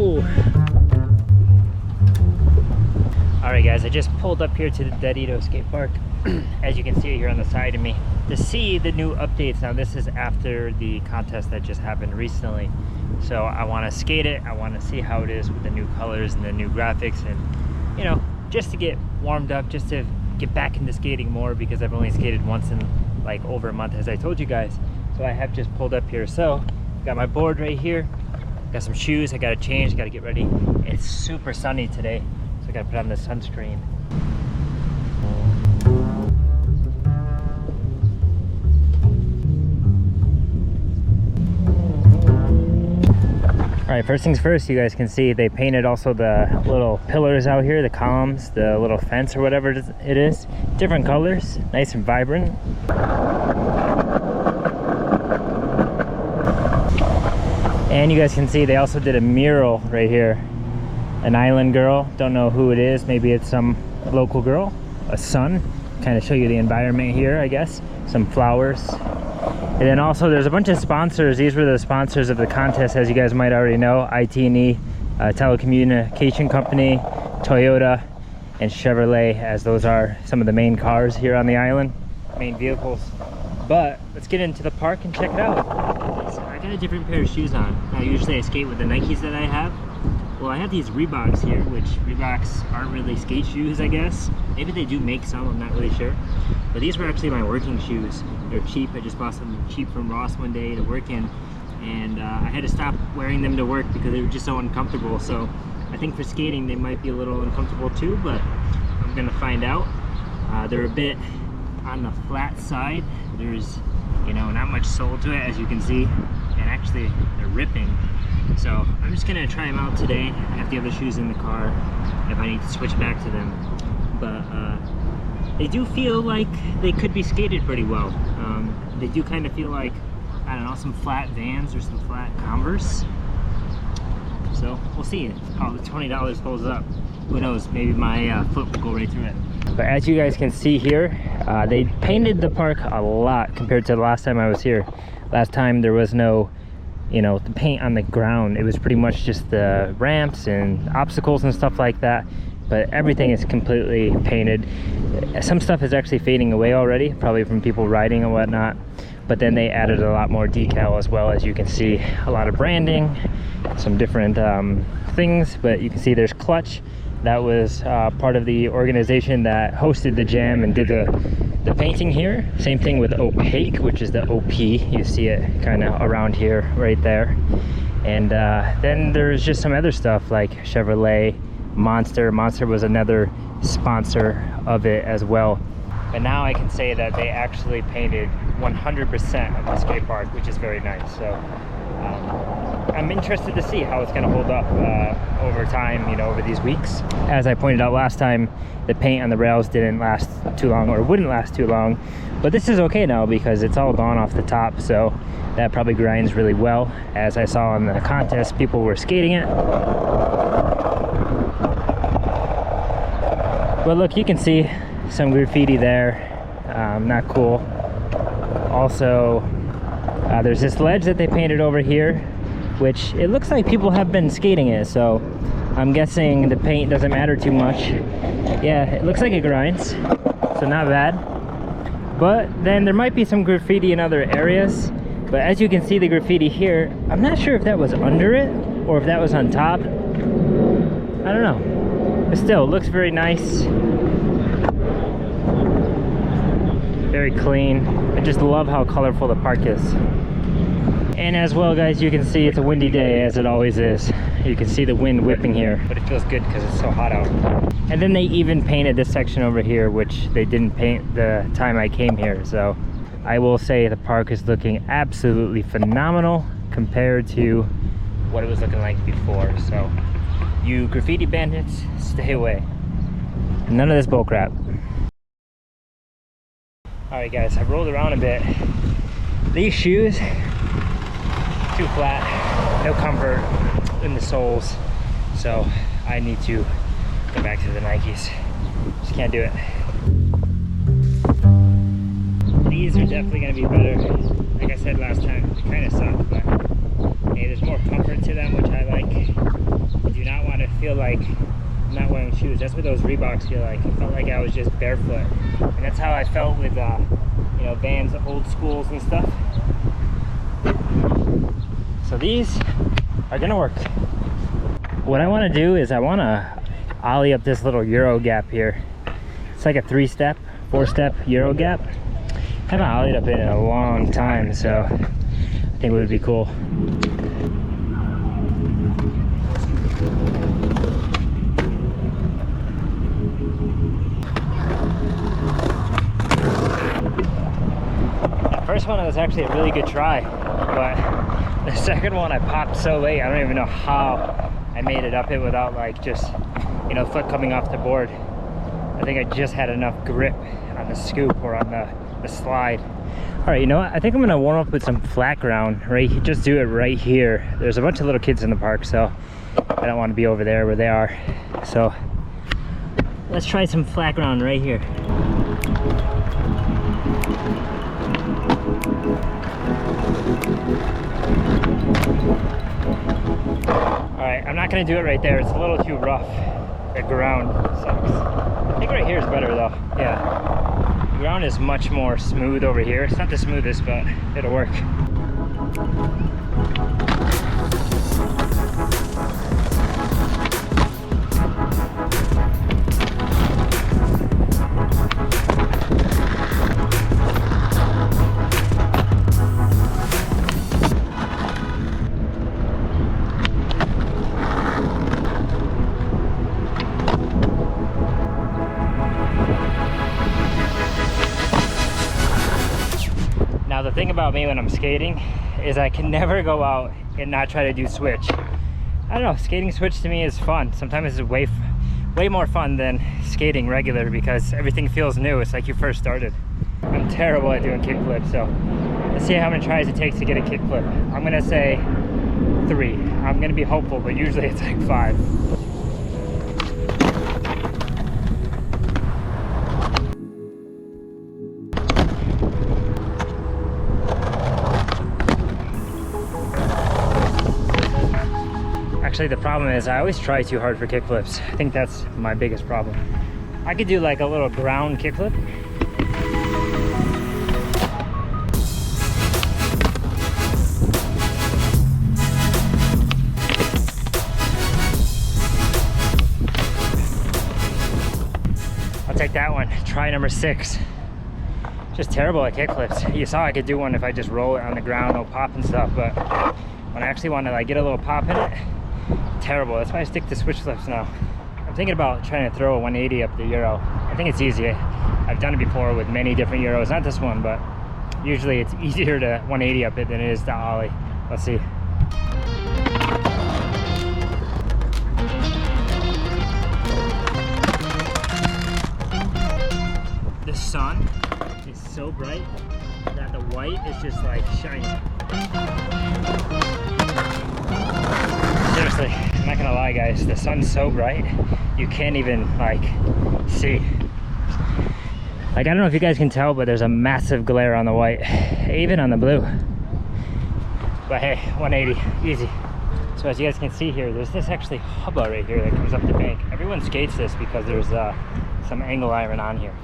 go. Alright guys, I just pulled up here to the Dededo Skatepark, as you can see here on the side of me, to see the new updates. Now this is after the contest that just happened recently, so I want to skate it. I want to see how it is with the new colors and the new graphics, and you know, just to get warmed up, just to get back into skating more, because I've only skated once in like over a month, as I told you guys. So I have just pulled up here. So got my board right here, got some shoes, I gotta change, gotta get ready. It's super sunny today, so I gotta put on the sunscreen. All right, first things first, you guys can see they painted also the little pillars out here, the columns, the little fence or whatever it is. Different colors, nice and vibrant. And you guys can see they also did a mural right here. An island girl, don't know who it is, maybe it's some local girl. A sun, kind of show you the environment here, I guess. Some flowers. And then also there's a bunch of sponsors. These were the sponsors of the contest, as you guys might already know. IT&E, telecommunication company, Toyota, and Chevrolet, as those are some of the main cars here on the island, main vehicles. But let's get into the park and check it out. So I got a different pair of shoes on. Now usually I skate with the Nikes that I have. Well, I have these Reeboks here, which Reeboks aren't really skate shoes, I guess. Maybe they do make some, I'm not really sure. But these were actually my working shoes. They're cheap. I just bought some cheap from Ross one day to work in. And I had to stop wearing them to work because they were just so uncomfortable. So I think for skating, they might be a little uncomfortable too, but I'm gonna find out. They're a bit on the flat side. There's, you know, not much sole to it, as you can see. And actually, they're ripping. So I'm just gonna try them out today. I have the other shoes in the car if I need to switch back to them. But they do feel like they could be skated pretty well. They do kind of feel like, I don't know, some flat Vans or some flat Converse. So we'll see how the $20 holds up. Who knows, maybe my foot will go right through it. But as you guys can see here, they painted the park a lot compared to the last time I was here. Last time there was no, you know, the paint on the ground. It was pretty much just the ramps and obstacles and stuff like that. But everything is completely painted. Some stuff is actually fading away already, probably from people riding and whatnot. But then they added a lot more decal as well, as you can see. A lot of branding, some different things. But you can see there's Clutch. That was part of the organization that hosted the jam and did the painting here. Same thing with Opaque, which is the OP. You see it kind of around here, right there. And then there's just some other stuff like Chevrolet, Monster. Monster was another sponsor of it as well. But now I can say that they actually painted 100% of the skate park, which is very nice. So I'm interested to see how it's going to hold up over time, you know, over these weeks. As I pointed out last time, the paint on the rails didn't last too long, or wouldn't last too long. But this is okay now because it's all gone off the top, so that probably grinds really well. As I saw in the contest, people were skating it. But look, you can see some graffiti there. Not cool. Also, there's this ledge that they painted over here, which it looks like people have been skating it, so I'm guessing the paint doesn't matter too much. Yeah, it looks like it grinds, so not bad. But then there might be some graffiti in other areas. But as you can see the graffiti here, I'm not sure if that was under it or if that was on top. I don't know. But still, it looks very nice. Very clean. I just love how colorful the park is. And as well, guys, you can see it's a windy day, as it always is. You can see the wind whipping here, but it feels good because it's so hot out. And then they even painted this section over here, which they didn't paint the time I came here. So I will say the park is looking absolutely phenomenal compared to what it was looking like before. So you graffiti bandits, stay away. None of this bull crap. Alright guys, I've rolled around a bit. These shoes, too flat, no comfort in the soles. So I need to go back to the Nikes. Just can't do it. These are definitely gonna be better. Like I said last time, they kind of suck, but Hey, there's more comfort to them, which I like. I do not want to feel like I'm not wearing shoes. That's what those Reeboks feel like. It felt like I was just barefoot. And that's how I felt with, you know, Vans, old schools and stuff. So these are gonna work. What I want to do is I want to ollie up this little Euro gap here. It's like a 3-step, 4-step Euro gap. I haven't ollied up it in a long time, so I think it would be cool. The first one was actually a really good try, but the second one I popped so late, I don't even know how I made it up it without like just, you know, foot coming off the board. I think I just had enough grip on the scoop or on the slide. All right, you know what? I think I'm gonna warm up with some flat ground, right? Just do it right here. There's a bunch of little kids in the park, so I don't want to be over there where they are. So let's try some flat ground right here. Alright, I'm not going to do it right there. It's a little too rough. The ground sucks. I think right here is better though. Yeah. The ground is much more smooth over here. It's not the smoothest, but it'll work. Now the thing about me when I'm skating is I can never go out and not try to do switch. I don't know, skating switch to me is fun. Sometimes it's way more fun than skating regular because everything feels new. It's like you first started. I'm terrible at doing kickflips, so let's see how many tries it takes to get a kickflip. I'm gonna say 3. I'm gonna be hopeful, but usually it's like 5. Actually, the problem is I always try too hard for kickflips. I think that's my biggest problem. I could do like a little ground kickflip. I'll take that one. Try number 6. Just terrible at kickflips. You saw I could do one if I just roll it on the ground, no pop and stuff, but when I actually want to like get a little pop in it, terrible. That's why I stick to switch flips now. I'm thinking about trying to throw a 180 up the Euro. I think it's easy. I've done it before with many different Euros, not this one, but usually it's easier to 180 up it than it is to ollie. Let's see. The sun is so bright that the white is just like shining. Seriously, I'm not gonna lie guys, the sun's so bright you can't even like see. Like, I don't know if you guys can tell, but there's a massive glare on the white, even on the blue. But hey, 180, easy. So as you guys can see here, there's this actually hubba right here that comes up the bank. Everyone skates this because there's some angle iron on here.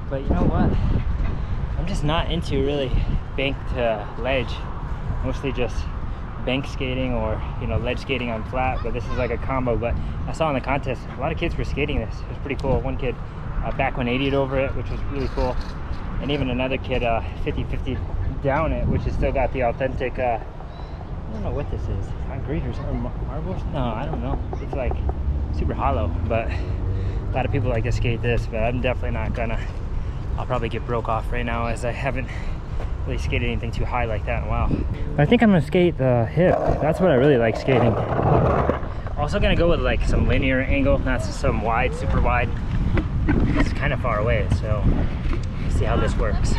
But you know what? I'm just not into really bank to ledge. Mostly just bank skating or, you know, ledge skating on flat, but this is like a combo. But I saw in the contest a lot of kids were skating this. It was pretty cool. One kid back 180'd over it, which was really cool, and even another kid 50-50 down it, which has still got the authentic I don't know what this is, concrete or something, marble? No, I don't know. It's like super hollow, but a lot of people like to skate this, but I'm definitely not gonna. I'll probably get broke off right now as I haven't really skated anything too high like that in a while. But I think I'm gonna skate the hip. That's what I really like skating. Also gonna go with like some linear angle, not some wide, super wide. It's kind of far away, so let's see how this works.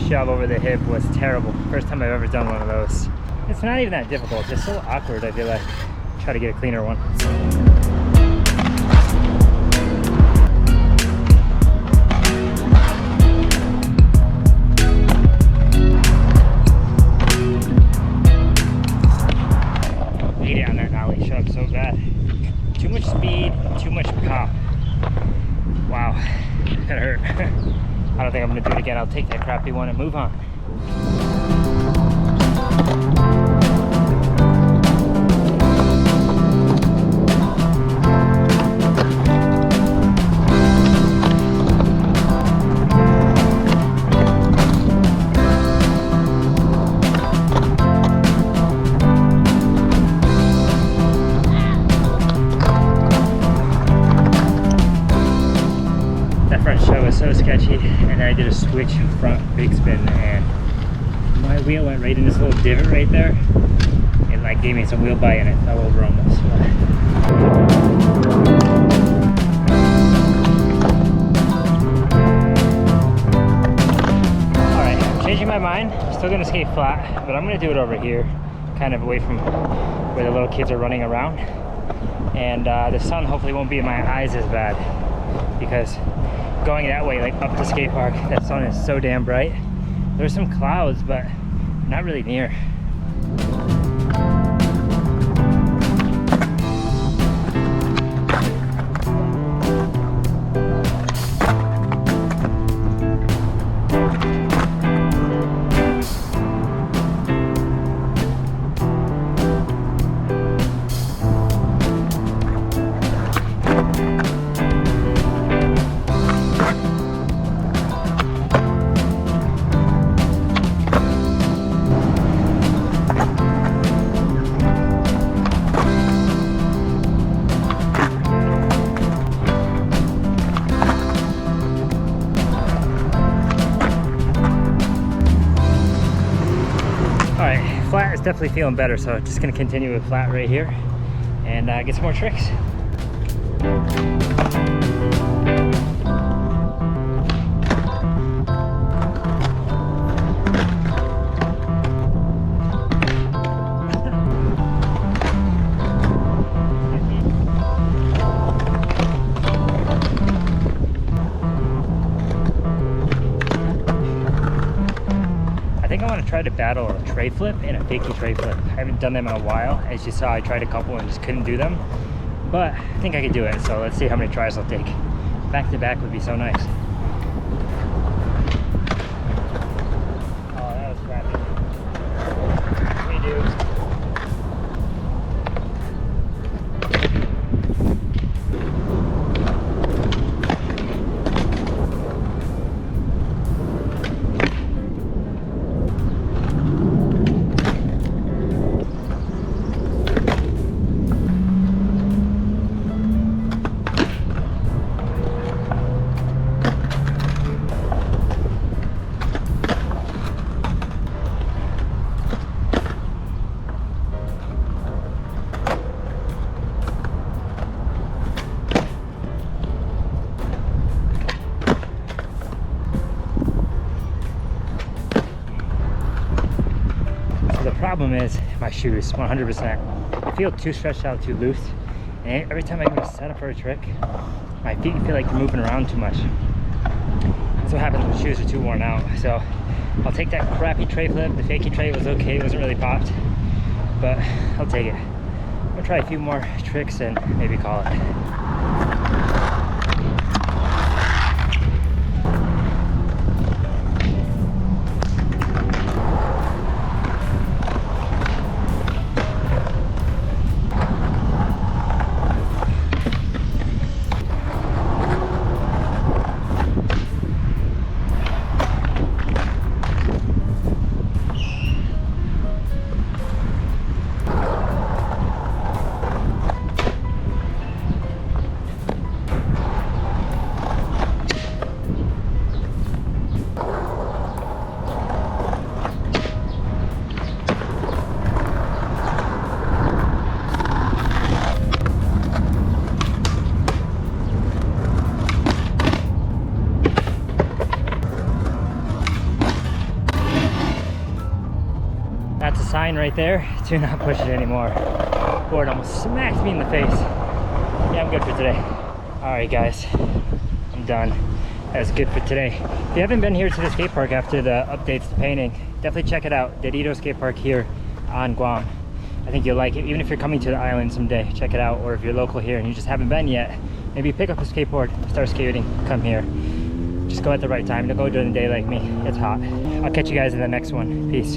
shove over the hip was terrible. First time I've ever done one of those. It's not even that difficult, it's just so awkward, I feel like. Try to get a cleaner one. Hate it on that nollie shove so bad. Too much speed, too much pop. Wow, that hurt. I don't think I'm gonna do it again. I'll take that crappy one and move on. So sketchy, and I did a switch front big spin and my wheel went right in this little divot right there. It like gave me some wheel bite and it fell over almost. Alright, I'm changing my mind. Still gonna skate flat, but I'm gonna do it over here, kind of away from where the little kids are running around. And the sun hopefully won't be in my eyes as bad, because going that way, like up the skate park, that sun is so damn bright. There's some clouds, but not really near. Flat is definitely feeling better, so just gonna continue with flat right here and get some more tricks. I think I want to try to battle a tray flip and a fakie tray flip. I haven't done them in a while. As you saw, I tried a couple and just couldn't do them. But I think I could do it, so let's see how many tries I'll take. Back to back would be so nice. Oh, that was crappy. Redo. Problem is my shoes, 100%. I feel too stretched out, too loose, and every time I go to set up for a trick, my feet feel like they're moving around too much. That's what happens when shoes are too worn out. So I'll take that crappy tray flip. The fakie tray was okay, it wasn't really popped, but I'll take it. I'm gonna try a few more tricks and maybe call it. That's a sign right there. Do not push it anymore. Board almost smacked me in the face. Yeah, I'm good for today. All right, guys, I'm done. That's good for today. If you haven't been here to the skate park after the updates to painting, definitely check it out. Dededo Skatepark here on Guam. I think you'll like it. Even if you're coming to the island someday, check it out. Or if you're local here and you just haven't been yet, maybe pick up a skateboard, start skating, come here. Just go at the right time. Don't go during the day like me. It's hot. I'll catch you guys in the next one. Peace.